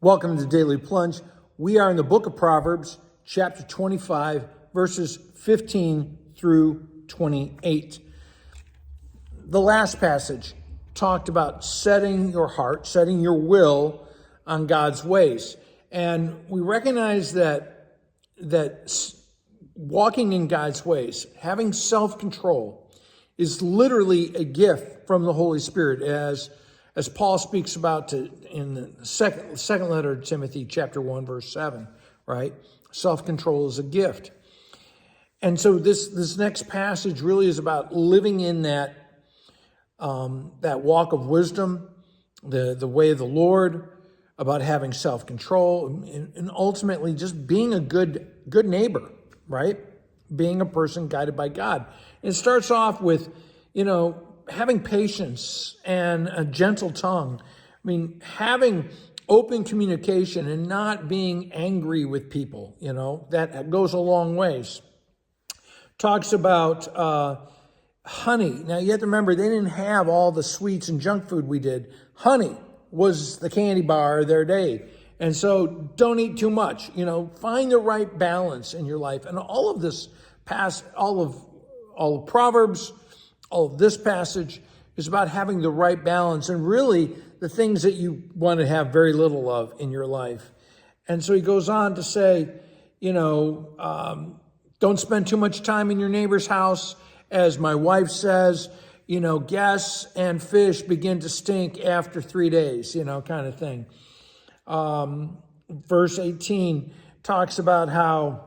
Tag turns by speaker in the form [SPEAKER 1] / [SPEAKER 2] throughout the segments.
[SPEAKER 1] Welcome to Daily Plunge. We are in the book of Proverbs, chapter 25, verses 15 through 28. The last passage talked about setting your heart, setting your will on God's ways. And we recognize that walking in God's ways, having self-control, is literally a gift from the Holy Spirit, as Paul speaks about in the second letter to Timothy, chapter 1, verse 7, right? Self-control is a gift. And so this next passage really is about living in that walk of wisdom, the way of the Lord, about having self-control, and ultimately just being a good neighbor, right? Being a person guided by God. And it starts off with, having patience and a gentle tongue. I mean, having open communication and not being angry with people, that goes a long ways. Talks about honey. Now, you have to remember, they didn't have all the sweets and junk food we did. Honey was the candy bar of their day. And so don't eat too much, find the right balance in your life. And all of this all of Proverbs, all of this passage is about having the right balance and really the things that you want to have very little of in your life. And so he goes on to say, don't spend too much time in your neighbor's house. As my wife says, guests and fish begin to stink after 3 days, kind of thing. Verse 18 talks about how,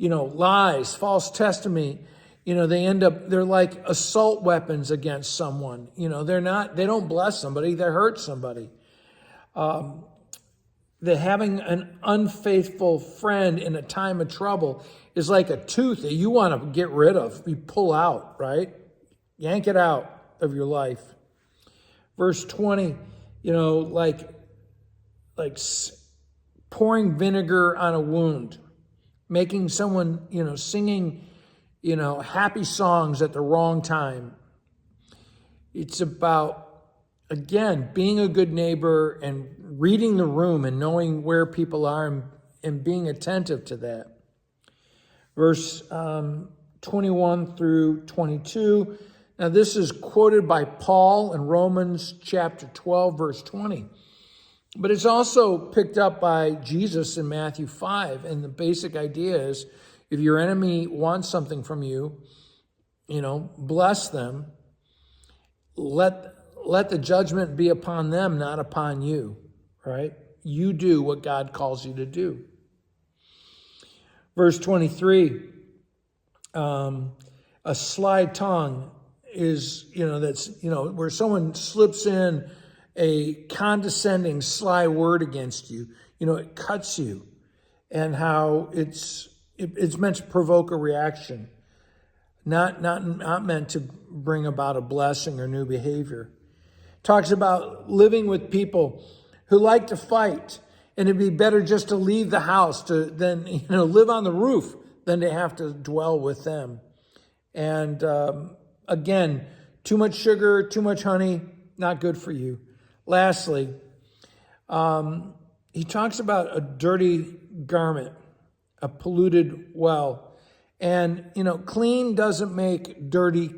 [SPEAKER 1] lies, false testimony, they're like assault weapons against someone. They don't bless somebody, they hurt somebody. That having an unfaithful friend in a time of trouble is like a tooth that you want to get rid of. You pull out, right? Yank it out of your life. Verse 20, like pouring vinegar on a wound, making someone, singing, happy songs at the wrong time. It's about, again, being a good neighbor and reading the room and knowing where people are and being attentive to that. Verse 21 through 22. Now, this is quoted by Paul in Romans chapter 12, verse 20. But it's also picked up by Jesus in Matthew 5. And the basic idea is, if your enemy wants something from you, bless them. Let the judgment be upon them, not upon you, right? You do what God calls you to do. Verse 23, a sly tongue is, that's, where someone slips in a condescending, sly word against you. It cuts you, and how it's meant to provoke a reaction, not meant to bring about a blessing or new behavior. Talks about living with people who like to fight, and it'd be better just to leave the house than live on the roof than to have to dwell with them. And again, too much sugar, too much honey, not good for you. Lastly, he talks about a dirty garment, a polluted well. And, clean doesn't make dirty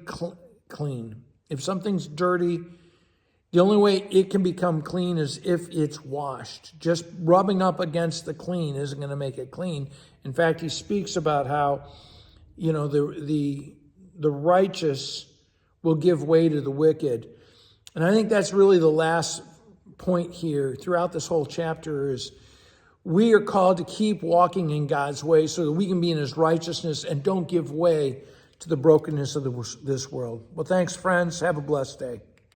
[SPEAKER 1] clean. If something's dirty, the only way it can become clean is if it's washed. Just rubbing up against the clean isn't going to make it clean. In fact, he speaks about how, the righteous will give way to the wicked. And I think that's really the last point here throughout this whole chapter is we are called to keep walking in God's way so that we can be in his righteousness and don't give way to the brokenness of this world. Well, thanks, friends. Have a blessed day.